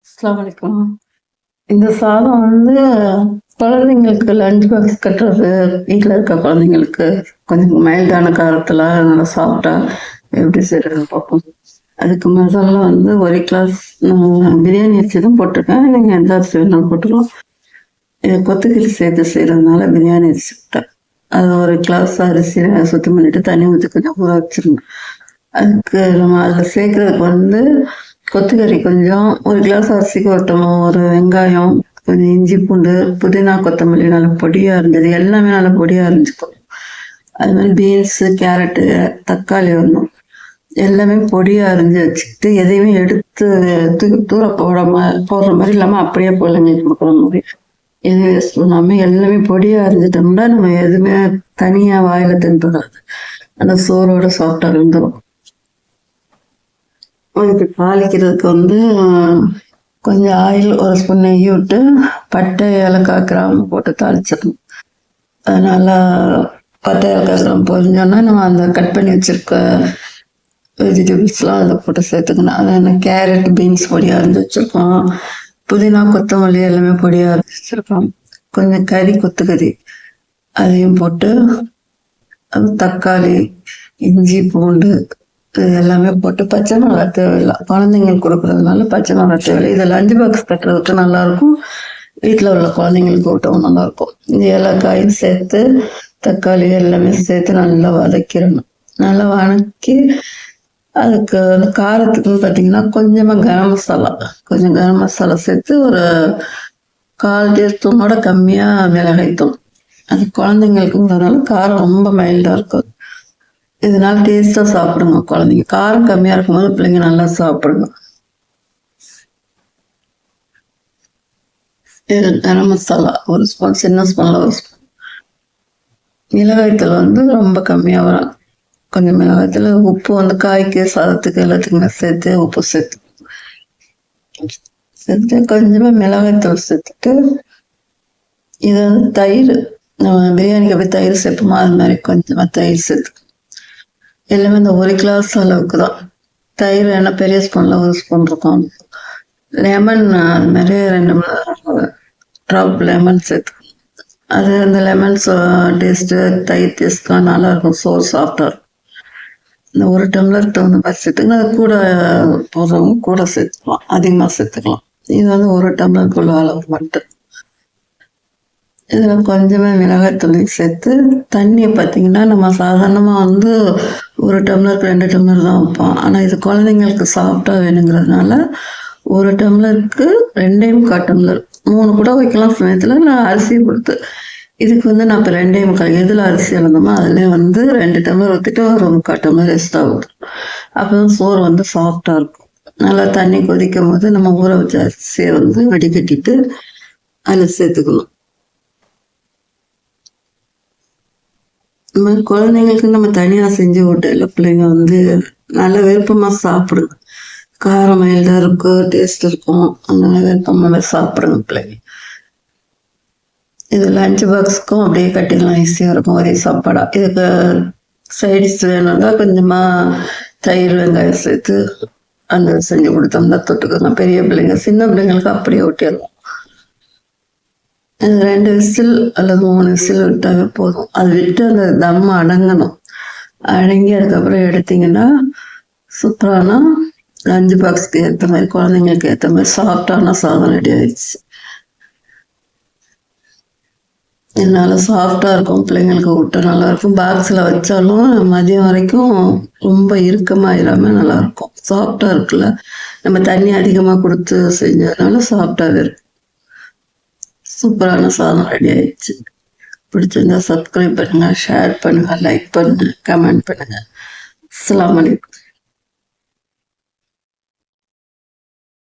அஸ்ஸலாமு அலைக்கும். இந்த சாதம் வந்து குழந்தைங்களுக்கு லஞ்ச் பாக்ஸ் கட்டுறது, வீட்ல இருக்க குழந்தைங்களுக்கு கொஞ்சம் மைல்டான காரத்துல நல்லா சாப்பிட்டா எப்படி செய்றதுன்னு பார்ப்போம். அதுக்கு மசாலா வந்து 1 கிளாஸ் பிரியாணி அரிசி தான் போட்டிருக்கேன். நீங்க எந்த அரிசி வேணாலும் போட்டுக்கலாம். இது கொத்தமல்லி சேர்த்து செய்றதுனால பிரியாணி அரிசி போட்டேன். அது 1 கிளாஸ் அரிசியை சுத்தம் பண்ணிட்டு தண்ணி ஊற்றி கொஞ்சம் ஊற வச்சிடணும். அதுக்கு நம்ம அதில் சேர்க்கறதுக்கு வந்து கொத்தகறி கொஞ்சம், 1 கிளாஸ் அரிசிக்கு ஒரு வெங்காயம், கொஞ்சம் இஞ்சி பூண்டு, புதினா கொத்தமல்லி நல்லா பொடியாக இருந்தது, எல்லாமே நல்லா பொடியாக இருந்துச்சுக்கணும். அது மாதிரி பீன்ஸு, கேரட்டு, தக்காளி வரணும், எல்லாமே பொடியாக அரிஞ்சு வச்சுக்கிட்டு எதையுமே எடுத்து தூர போடுற மாதிரி இல்லாமல் அப்படியே பிள்ளைங்களுக்கு கொடுக்குற மாதிரி எதுவும் வேஸ்ட் பண்ணாமல் எல்லாமே பொடியாக அரிஞ்சிட்டோம்னா நம்ம எதுவுமே தனியாக வாயில் தின்படாது, அந்த சோறோட சாப்பிட்டா இருந்துடும். அதுக்கு தாளிக்கிறதுக்கு வந்து கொஞ்சம் ஆயில், 1 ஸ்பூன் நெய் விட்டு பட்டை, ஏலக்காய், கிராம்பு போட்டு தாளிச்சிடணும். அதனால பட்டை, ஏலக்காய், கிராம்பு பொரிஞ்சோன்னா நம்ம அந்த கட் பண்ணி வச்சிருக்க வெஜிடபிள்ஸ்லாம் அதில் போட்டு சேர்த்துக்கணும். அது கேரட், பீன்ஸ் பொடியாக அரிஞ்சு வச்சுருக்கோம், புதினா கொத்தமல்லி எல்லாமே பொடியாக அரிஞ்சு வச்சுருக்கோம், கொஞ்சம் கொத்துக்கறி அதையும் போட்டு, தக்காளி, இஞ்சி பூண்டு எல்லாமே போட்டு, பச்சை மிளகாய் தேவையில்லை, குழந்தைங்களுக்கு கொடுக்குறதுனால பச்சை மிளகாய் தேவையில்லை. இதை லஞ்ச் பாக்ஸ் கட்டுறதுக்கு நல்லாயிருக்கும், வீட்டில் உள்ள குழந்தைங்களுக்கு ஊட்டவும் நல்லாயிருக்கும். இந்த ஏலக்காயும் சேர்த்து தக்காளி எல்லாமே சேர்த்து நல்லா வதக்கிடணும். நல்லா வதக்கி அதுக்கு அந்த காரத்துக்குன்னு பார்த்தீங்கன்னா கொஞ்சமாக கரம் மசாலா சேர்த்து ஒரு 1/4 டீஸ்பூனோட கம்மியாக மிளகாய்த்தூள். அது குழந்தைங்களுக்குங்கிறதுனால காரம் ரொம்ப மைல்டாக இருக்கும். இதனால டேஸ்ட்டாக சாப்பிடுங்க குழந்தைங்க. காரம் கம்மியாக இருக்கும்போது பிள்ளைங்க நல்லா சாப்பிடுங்க. கரம் மசாலா 1 ஸ்பூன், சின்ன ஸ்பூனில் 1 ஸ்பூன். மிளகாய்த்தூள் வந்து ரொம்ப கம்மியாக வரும், கொஞ்சம் மிளகாய்த்தூள். உப்பு வந்து காய்க்கு, சாதத்துக்கு எல்லாத்துக்குமே சேர்த்து உப்பு சேர்த்து கொஞ்சமாக மிளகாய்த்தூள் சேர்த்துட்டு, இது வந்து தயிர், நம்ம பிரியாணிக்கு அப்படியே தயிர் சேர்ப்போமா அது மாதிரி கொஞ்சமாக தயிர் சேர்த்து, எல்லாமே இந்த 1 கிளாஸ் அளவுக்கு தான் தயிர். என்ன பெரிய ஸ்பூனில் 1 ஸ்பூன் இருக்கும். லெமன் அது மாதிரி 2 ட்ராப் லெமன் சேர்த்து, அது அந்த லெமன் டேஸ்ட்டு தயிர் டேஸ்ட்லாம் நல்லாயிருக்கும், சோறு சாஃப்டாக இருக்கும். இந்த 1 டம்ளர் தகுந்த மாதிரி சேர்த்துக்கலாம். அது கூட போடுறவங்க கூட சேர்த்துக்கலாம், அதிகமாக சேர்த்துக்கலாம். இது வந்து 1 டம்ளருக்குள்ள அளவு மட்டும். இதில் கொஞ்சமாக மிளகாய்த்தூளி சேர்த்து, தண்ணியை பார்த்தீங்கன்னா நம்ம சாதாரணமாக வந்து 1 டம்ளருக்கு 2 டம்ளர் தான் வைப்போம். ஆனால் இது குழந்தைங்களுக்கு சாஃப்டாக வேணுங்கிறதுனால 1 டம்ளருக்கு 2.25 டம்ளர், 3 கூட வைக்கலாம் சமயத்தில். நான் அரிசி கொடுத்து இதுக்கு வந்து நான் இப்போ 2.25 எதில் அரிசி இழந்தோமோ அதிலே வந்து 2 டம்ளர் ஊற்றிட்டு ஒரு 3/4 டம்ளர் எக்ஸ்ட்ரா ஊற்றும். அப்போ தான் சோறு வந்து சாஃப்டாக இருக்கும். நல்லா தண்ணி கொதிக்கும் போது நம்ம ஊற வச்ச அரிசியை வந்து வடிகட்டிட்டு அதில் சேர்த்துக்கணும். இந்த மாதிரி குழந்தைங்களுக்கு நம்ம தனியாக செஞ்சு விட்டல பிள்ளைங்க வந்து நல்ல விருப்பமாக சாப்பிடுங்க. காரம் மைல்டாக இருக்கும், டேஸ்ட் இருக்கும், அதனால விருப்பமாக சாப்பிடுங்க பிள்ளைங்க. இது லஞ்ச் பாக்ஸுக்கும் அப்படியே கட்டிடலாம், ஈஸியாக இருக்கும், ஒரே சாப்பாடாக. இதுக்கு சைடிஷ் வேணும்னா கொஞ்சமாக தயிர், வெங்காயம் சேர்த்து அந்த செஞ்சு கொடுத்தோம்னா தொட்டுக்கோங்க. பெரிய பிள்ளைங்க, சின்ன பிள்ளைங்களுக்கு அப்படியே ஊட்டிடலாம். 2 விசில் அல்லது 3 விசில் விட்டாவே போதும். அது விட்டு அந்த தம் அடங்கணும். அடங்கி அதுக்கப்புறம் எடுத்தீங்கன்னா சூப்பரான லஞ்ச் பாக்ஸ்க்கு ஏற்ற மாதிரி, குழந்தைங்களுக்கு ஏற்ற மாதிரி சாஃப்டான சாதம் ரெடி ஆயிடுச்சு. இதனால சாஃப்டாக இருக்கும், பிள்ளைங்களுக்கு ஊட்ட நல்லாயிருக்கும். பாக்ஸில் வச்சாலும் மதியம் வரைக்கும் ரொம்ப இறுக்கமாயிடாமல் நல்லாயிருக்கும். சாஃப்டாக இருக்குல்ல, நம்ம தண்ணி அதிகமாக கொடுத்து செஞ்சதுனால சாஃப்டாகவே இருக்கும். சூப்பரான சாதம் ரெடி ஆயிடுச்சு. பிடிச்சிருந்தா சப்ஸ்கிரைப் பண்ணுங்க, ஷேர் பண்ணுங்க, லைக் பண்ணுங்க, கமெண்ட் பண்ணுங்க. அஸ்ஸலாமு அலைக்கும்.